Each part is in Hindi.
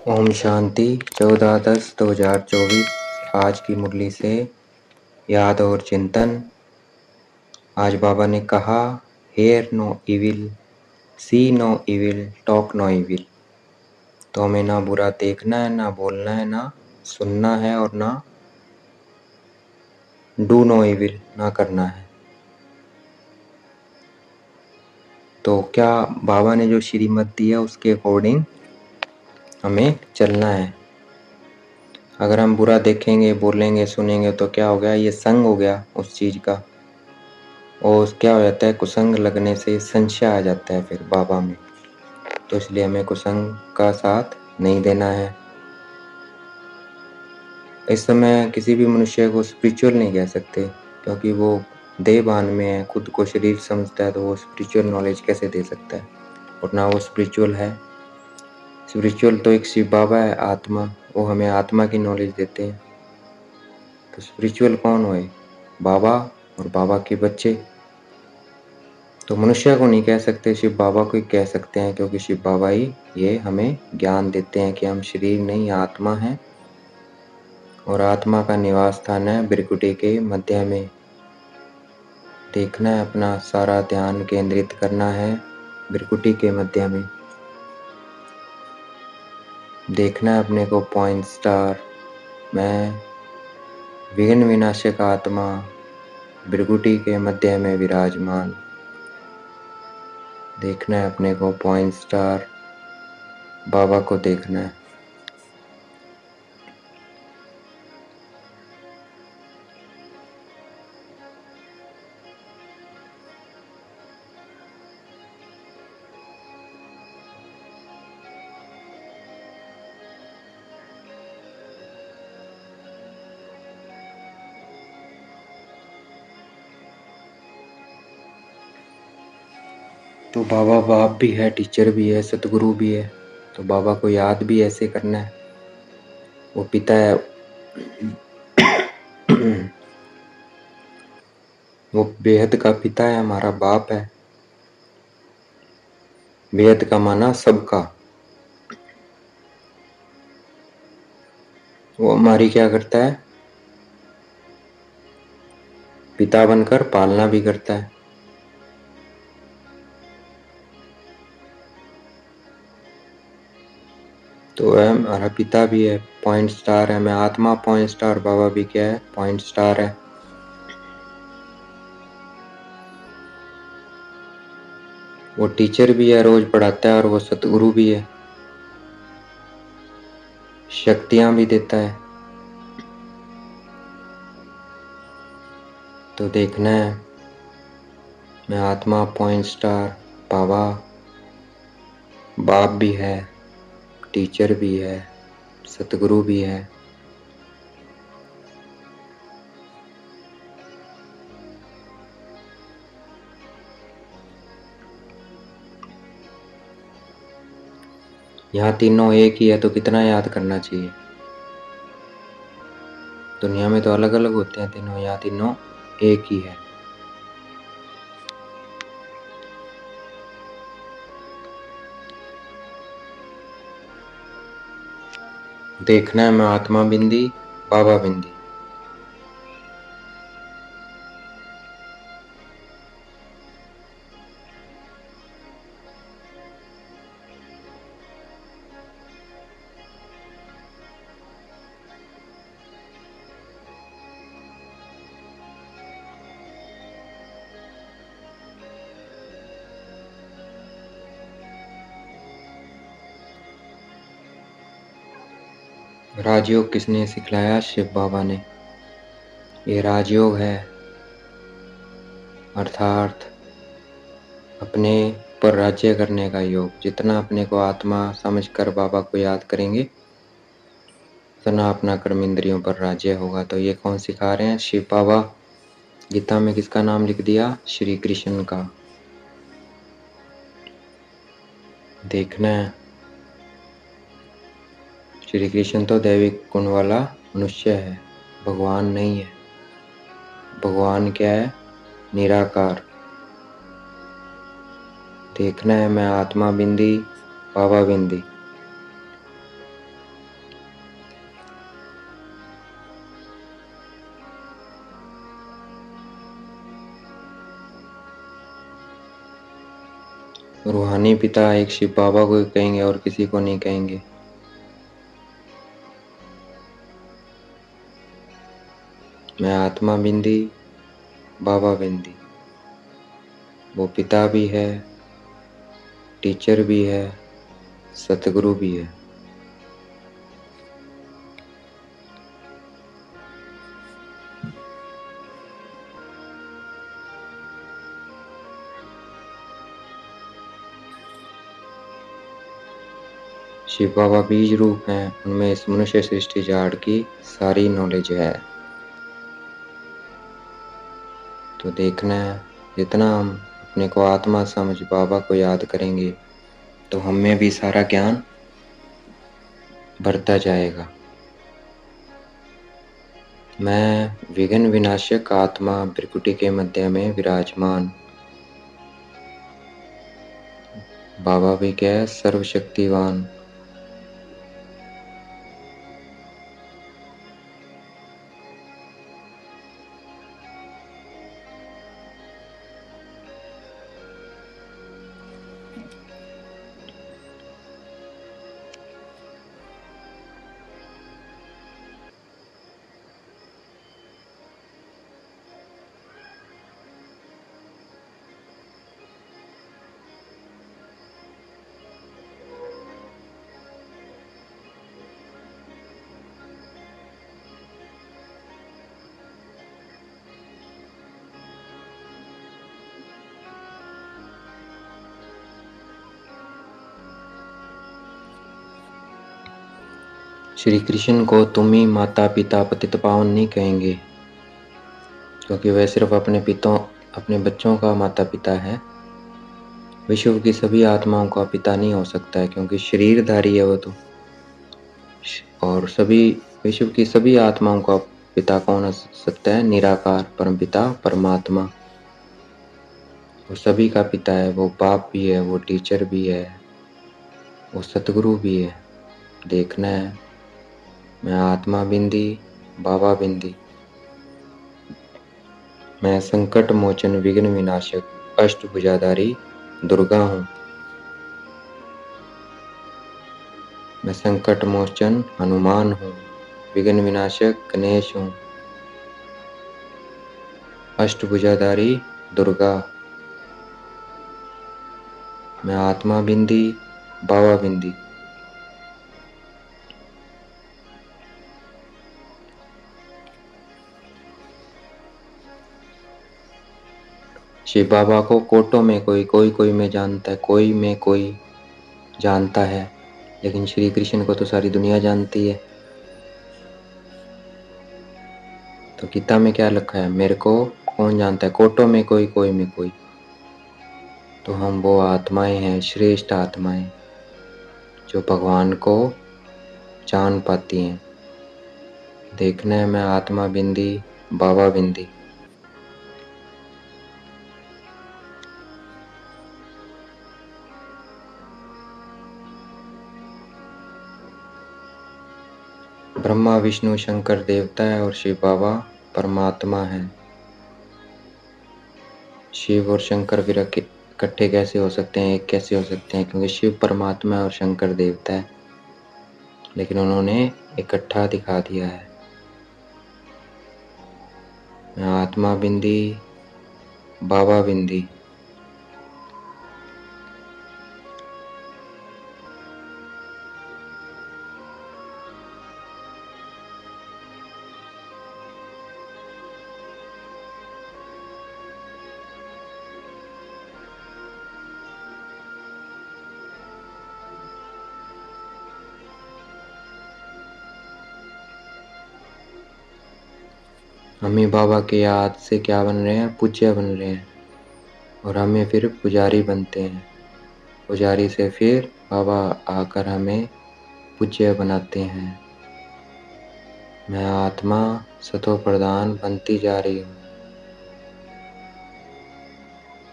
ओम शांति 14/10/2024। आज की मुरली से याद और चिंतन। आज बाबा ने कहा, hear no evil, see no evil, talk no evil. तो हमें ना बुरा देखना है, ना बोलना है, ना सुनना है और ना डू नो इविल, ना करना है। तो क्या बाबा ने जो श्रीमत दी है उसके अकॉर्डिंग हमें चलना है। अगर हम बुरा देखेंगे, बोलेंगे, सुनेंगे तो क्या हो गया, ये संग हो गया उस चीज का। और क्या हो जाता है, कुसंग लगने से संशय आ जाता है फिर बाबा में। तो इसलिए हमें कुसंग का साथ नहीं देना है। इस समय किसी भी मनुष्य को स्पिरिचुअल नहीं कह सकते, क्योंकि वो देहभान में है, खुद को शरीर समझता है, तो वो स्पिरिचुअल नॉलेज कैसे दे सकता है। और ना वो स्पिरिचुअल है। स्पिरिचुअल तो एक शिव बाबा है, आत्मा, वो हमें आत्मा की नॉलेज देते हैं। तो स्पिरिचुअल कौन हुए, बाबा और बाबा के बच्चे। तो मनुष्य को नहीं कह सकते, शिव बाबा को ही कह सकते हैं, क्योंकि शिव बाबा ही ये हमें ज्ञान देते हैं कि हम शरीर नहीं, आत्मा हैं। और आत्मा का निवास स्थान है भृकुटी के मध्य में। देखना है, अपना सारा ध्यान केंद्रित करना है भृकुटी के मध्य में। देखना है अपने को पॉइंट स्टार, मैं विघ्न विनाशक आत्मा भृकुटी के मध्य में विराजमान। देखना है अपने को पॉइंट स्टार, बाबा को देखना है। तो बाबा बाप भी है, टीचर भी है, सतगुरु भी है। तो बाबा को याद भी ऐसे करना है। वो पिता है, वो बेहद का पिता है, हमारा बाप है। बेहद का माना सबका। वो हमारी क्या करता है, पिता बनकर पालना भी करता है। तो वह हमारा पिता भी है, पॉइंट स्टार है। मैं आत्मा पॉइंट स्टार, बाबा भी क्या है, पॉइंट स्टार है। वो टीचर भी है, रोज पढ़ाता है, और वो सतगुरु भी है, शक्तियां भी देता है। तो देखना है, मैं आत्मा पॉइंट स्टार, बाबा बाप भी है, टीचर भी है, सतगुरु भी है। यहाँ तीनों एक ही है, तो कितना याद करना चाहिए। दुनिया में तो अलग अलग होते हैं तीनों, यहाँ तीनों एक ही है। देखना है, मैं आत्मा बिंदी, बाबा बिंदी। राजयोग किसने सिखलाया, शिव बाबा ने। ये राजयोग है, अर्थात अपने पर राज्य करने का योग। जितना अपने को आत्मा समझकर बाबा को याद करेंगे, उतना अपना कर्म इंद्रियों पर राज्य होगा। तो ये कौन सिखा रहे हैं, शिव बाबा। गीता में किसका नाम लिख दिया, श्री कृष्ण का। देखना है, श्री कृष्ण तो दैविक गुण वाला मनुष्य है, भगवान नहीं है। भगवान क्या है, निराकार। देखना है, मैं आत्मा बिंदी, बाबा बिंदी। रूहानी पिता एक शिव बाबा को कहेंगे और किसी को नहीं कहेंगे। मैं आत्मा बिंदी, बाबा बिंदी। वो पिता भी है, टीचर भी है, सतगुरु भी है। शिव बाबा बीज रूप हैं, उनमें इस मनुष्य सृष्टि जाड़ की सारी नॉलेज है। तो देखना है, जितना हम अपने को आत्मा समझ बाबा को याद करेंगे तो हमें भी सारा ज्ञान बढ़ता जाएगा। मैं विघ्न विनाशक आत्मा भृकुटी के मध्य में विराजमान। बाबा भी क्या है? सर्वशक्तिवान। श्री कृष्ण को तुम ही माता पिता पतित पावन नहीं कहेंगे, क्योंकि वह सिर्फ अपने बच्चों का माता पिता है। विश्व की सभी आत्माओं का पिता नहीं हो सकता है, क्योंकि शरीरधारी है वो तो। और विश्व की सभी आत्माओं का पिता कौन हो सकता है? निराकार परम पिता परमात्मा। वो सभी का पिता है। वो बाप भी है, वो टीचर भी है, वो सतगुरु भी है। देखना है, मैं आत्मा बिंदी, बाबा बिंदी। मैं संकट मोचन विघ्न विनाशक अष्टभुजाधारी दुर्गा हूँ। मैं संकट मोचन हनुमान हूँ, विघ्न विनाशक गणेश हूँ, अष्टभुजाधारी दुर्गा। मैं आत्मा बिंदी, बाबा बिंदी। शिव बाबा को कोटों में कोई में जानता है, कोई में कोई जानता है, लेकिन श्री कृष्ण को तो सारी दुनिया जानती है। तो गीता में क्या लिखा है? मेरे को कौन जानता है? कोटों में कोई में कोई। तो हम वो आत्माएं हैं, श्रेष्ठ आत्माएं, जो भगवान को जान पाती हैं। देखना है, मैं आत्मा बिंदी, बाबा बिंदी। ब्रह्मा विष्णु शंकर देवता है और शिव बाबा परमात्मा है। शिव और शंकर फिर इकट्ठे कैसे हो सकते हैं, एक कैसे हो सकते हैं? क्योंकि शिव परमात्मा है और शंकर देवता है, लेकिन उन्होंने इकट्ठा दिखा दिया है। मैं आत्मा बिंदी, बाबा बिंदी। हम ही बाबा के याद से क्या बन रहे हैं? पूज्य बन रहे हैं, और हमें फिर पुजारी बनते हैं। पुजारी से फिर बाबा आकर हमें पूज्य बनाते हैं। मैं आत्मा सतो प्रधान बनती जा रही हूँ।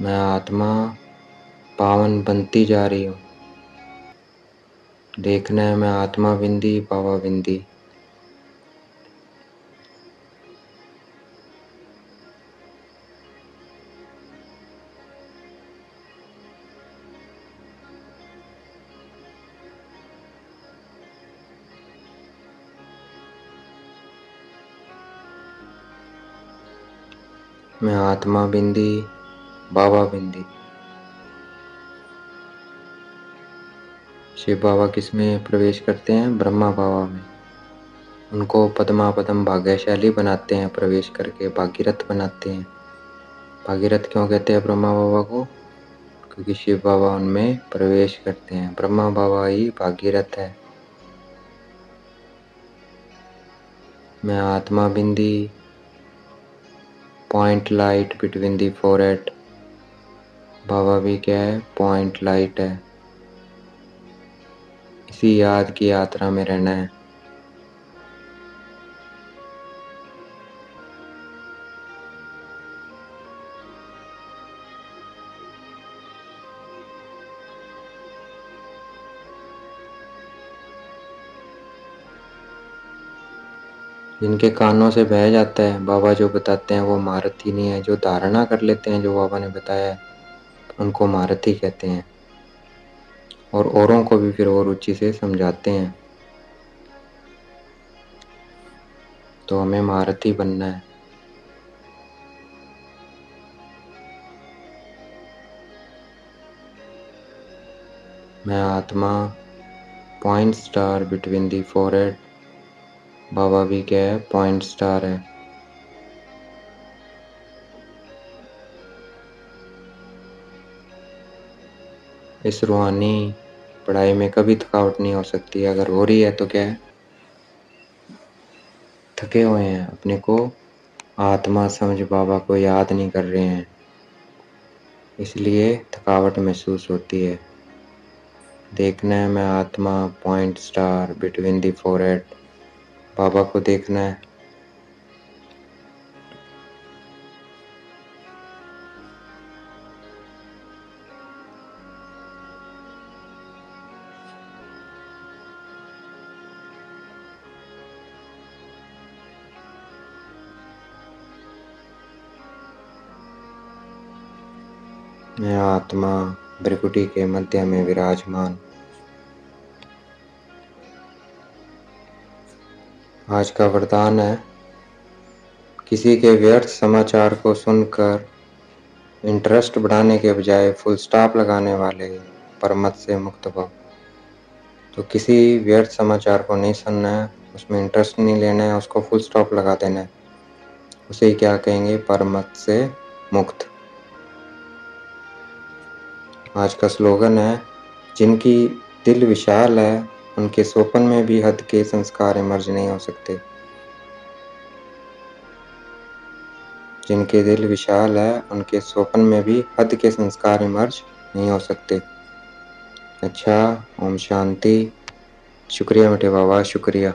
मैं आत्मा पावन बनती जा रही हूँ। देखना है, मैं आत्मा बिंदी, बाबा बिंदी। मैं आत्मा बिंदी बाबा बिंदी। शिव बाबा किसमें प्रवेश करते हैं? ब्रह्मा बाबा में। उनको पद्मापदम भाग्यशाली बनाते हैं, प्रवेश करके भागीरथ बनाते हैं। भागीरथ क्यों कहते हैं ब्रह्मा बाबा को? क्योंकि शिव बाबा उनमें प्रवेश करते हैं। ब्रह्मा बाबा ही भागीरथ है। मैं आत्मा बिंदी point light between the forehead. बाबा भी क्या है? पॉइंट लाइट है। इसी याद की यात्रा में रहना है। जिनके कानों से बह जाता है, बाबा जो बताते हैं वो महारथी नहीं है। जो धारणा कर लेते हैं जो बाबा ने बताया है, उनको महारथी कहते हैं। और औरों को भी फिर और रुचि से समझाते हैं। तो हमें महारथी बनना है। मैं आत्मा point star between the forehead. बाबा भी क्या है? पॉइंट स्टार है। इस रूहानी पढ़ाई में कभी थकावट नहीं हो सकती। अगर हो रही है तो क्या है? थके हुए हैं, अपने को आत्मा समझ बाबा को याद नहीं कर रहे हैं, इसलिए थकावट महसूस होती है। देखना है मैं आत्मा point star between the forehead. बाबा को देखना है। मैं आत्मा भ्रिकुटी के मध्य में विराजमान। आज का वरदान है, किसी के व्यर्थ समाचार को सुनकर इंटरेस्ट बढ़ाने के बजाय फुल स्टॉप लगाने वाले परमत से मुक्त भव। तो किसी व्यर्थ समाचार को नहीं सुनना है, उसमें इंटरेस्ट नहीं लेना है, उसको फुल स्टॉप लगा देना है। उसे ही क्या कहेंगे? परमत से मुक्त। आज का स्लोगन है, जिनकी दिल विशाल है उनके स्वप्न में भी हद के संस्कार इमर्ज नहीं हो सकते। जिनके दिल विशाल है उनके स्वप्न में भी हद के संस्कार इमर्ज नहीं हो सकते। अच्छा, ओम शांति। शुक्रिया मेरे बाबा, शुक्रिया।